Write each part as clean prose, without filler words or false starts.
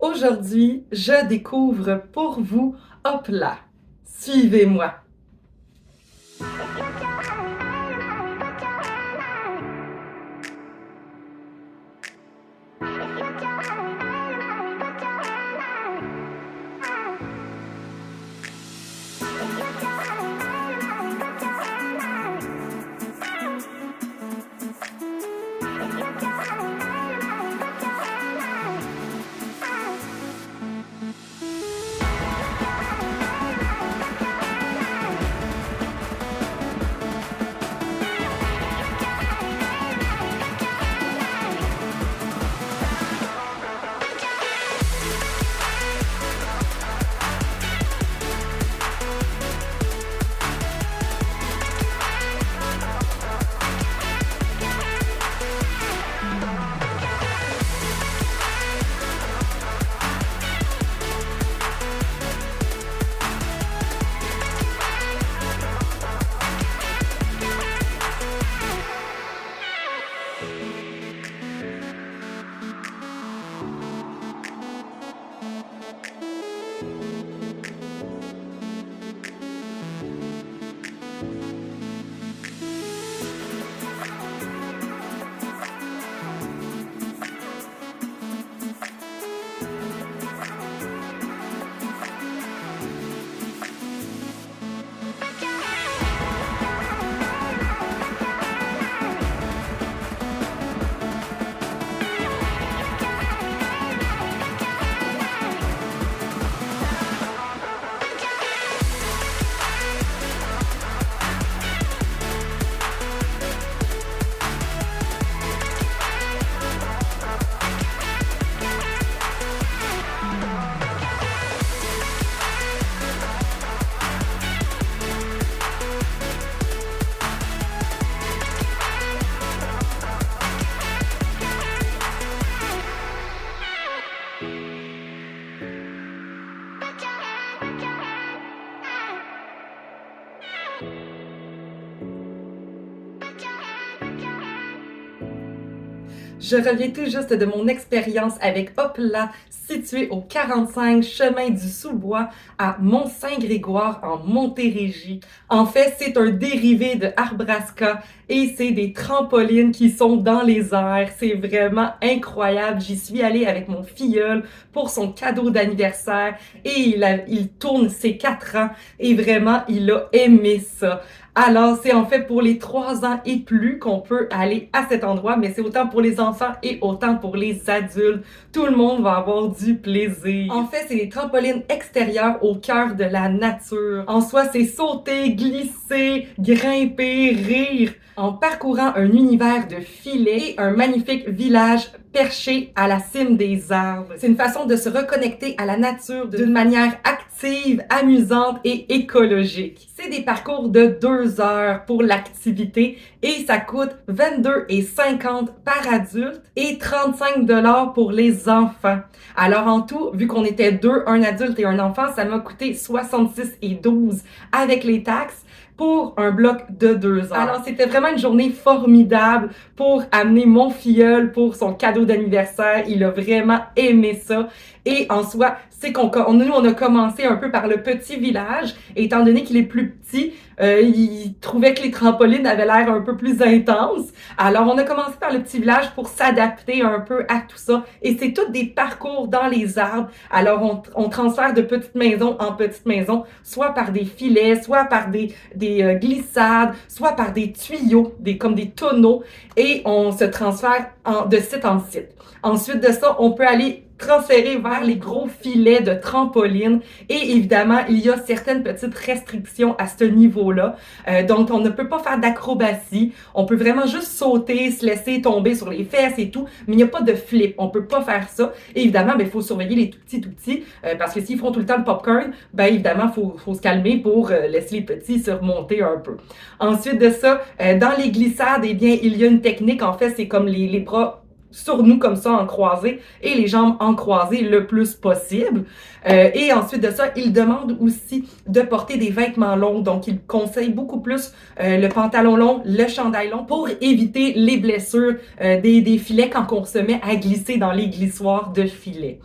Aujourd'hui, je découvre pour vous Hopla. Suivez-moi. Je reviens tout juste de mon expérience avec Hopla, situé au 45 chemin du Sous-Bois à Mont-Saint-Grégoire en Montérégie. En fait, c'est un dérivé de Arbrasca et c'est des trampolines qui sont dans les airs. C'est vraiment incroyable. J'y suis allée avec mon filleul pour son cadeau d'anniversaire et il tourne ses 4 ans et vraiment, il a aimé ça. Alors, c'est en fait pour les 3 ans et plus qu'on peut aller à cet endroit, mais c'est autant pour les enfants et autant pour les adultes. Tout le monde va avoir du plaisir. En fait, c'est des trampolines extérieures au cœur de la nature. En soi, c'est sauter, glisser, grimper, rire, en parcourant un univers de filets et un magnifique village perché à la cime des arbres. C'est une façon de se reconnecter à la nature d'une manière active, amusante et écologique. C'est des parcours de 2 heures pour l'activité et ça coûte 22,50 par adulte et 35 pour les enfants. Alors en tout, vu qu'on était 2, un adulte et un enfant, ça m'a coûté 66,12 avec les taxes pour un bloc de 2 heures. Alors, c'était vraiment une journée formidable pour amener mon filleul pour son cadeau d'anniversaire. Il a vraiment aimé ça. Et en soi, c'est nous, on a commencé un peu par le petit village. Et étant donné qu'il est plus petit, il trouvait que les trampolines avaient l'air un peu plus intenses. Alors, on a commencé par le petit village pour s'adapter un peu à tout ça. Et c'est tous des parcours dans les arbres. Alors, on transfère de petite maison en petite maison, soit par des filets, soit par des glissades, soit par des tuyaux, comme des tonneaux. Et on se transfère de site en site. Ensuite de ça, on peut aller transférer vers les gros filets de trampoline et évidemment, il y a certaines petites restrictions à ce niveau-là. Donc, on ne peut pas faire d'acrobatie. On peut vraiment juste sauter, se laisser tomber sur les fesses et tout, mais il n'y a pas de flip. On peut pas faire ça. Et évidemment, il faut surveiller les tout petits, parce que s'ils font tout le temps le popcorn, évidemment, faut se calmer pour laisser les petits se remonter un peu. Ensuite de ça, dans les glissades, il y a une technique. En fait, c'est comme les bras sur nous comme ça en croisé et les jambes en croisé le plus possible. Et ensuite de ça, il demande aussi de porter des vêtements longs. Donc, il conseille beaucoup plus le pantalon long, le chandail long pour éviter les blessures des filets quand on se met à glisser dans les glissoires de filets.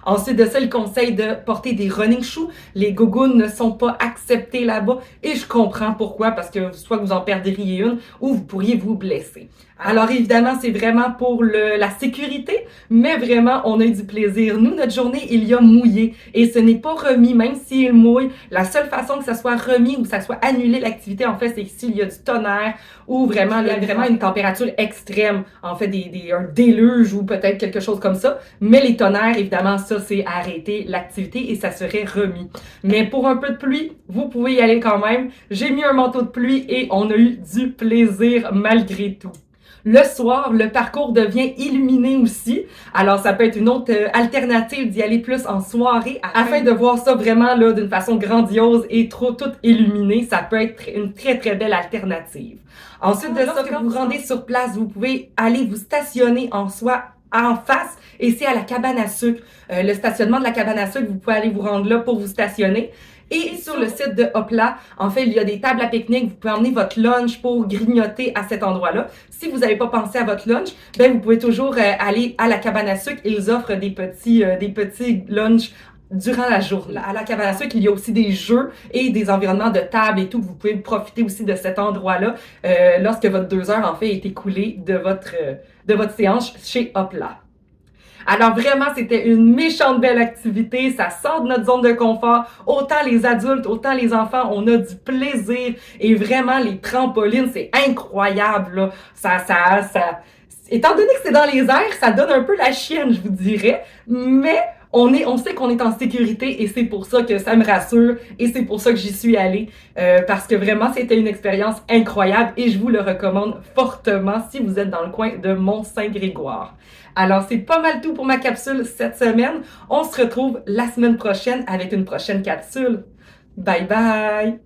Ensuite de ça, il conseille de porter des running shoes. Les gougounes ne sont pas acceptées là-bas et je comprends pourquoi, parce que soit vous en perdriez une ou vous pourriez vous blesser. Alors évidemment, c'est vraiment pour la sécurité, mais vraiment, on a eu du plaisir. Nous, notre journée, il y a mouillé et ce n'est pas remis, même s'il mouille. La seule façon que ça soit remis ou que ça soit annulé l'activité, en fait, c'est s'il y a du tonnerre ou vraiment, il y a vraiment une température extrême, en fait, un déluge ou peut-être quelque chose comme ça. Mais les tonnerres, évidemment, ça, c'est arrêter l'activité et ça serait remis. Mais pour un peu de pluie, vous pouvez y aller quand même. J'ai mis un manteau de pluie et on a eu du plaisir malgré tout. Le soir, le parcours devient illuminé aussi. Alors, ça peut être une autre alternative d'y aller plus en soirée afin de voir ça vraiment là d'une façon grandiose et tout illuminé. Ça peut être une très, très belle alternative. Ensuite de ça, quand vous rendez sur place, vous pouvez aller vous stationner en soi en face et c'est à la cabane à sucre. Le stationnement de la cabane à sucre, vous pouvez aller vous rendre là pour vous stationner. Et sur le site de Hopla, en fait, il y a des tables à pique-nique. Vous pouvez emmener votre lunch pour grignoter à cet endroit-là. Si vous n'avez pas pensé à votre lunch, ben vous pouvez toujours aller à la cabane à sucre. Ils offrent des petits lunchs durant la journée. À la cabane à sucre, il y a aussi des jeux et des environnements de table et tout. Vous pouvez profiter aussi de cet endroit-là lorsque votre 2 heures, en fait, est écoulée de votre séance chez Hopla. Alors vraiment, c'était une méchante belle activité. Ça sort de notre zone de confort. Autant les adultes, autant les enfants, on a du plaisir. Et vraiment, les trampolines, c'est incroyable, là. Étant donné que c'est dans les airs, ça donne un peu la chienne, je vous dirais. Mais on sait qu'on est en sécurité et c'est pour ça que ça me rassure et c'est pour ça que j'y suis allée parce que vraiment c'était une expérience incroyable et je vous le recommande fortement si vous êtes dans le coin de Mont-Saint-Grégoire. Alors c'est pas mal tout pour ma capsule cette semaine. On se retrouve la semaine prochaine avec une prochaine capsule. Bye bye!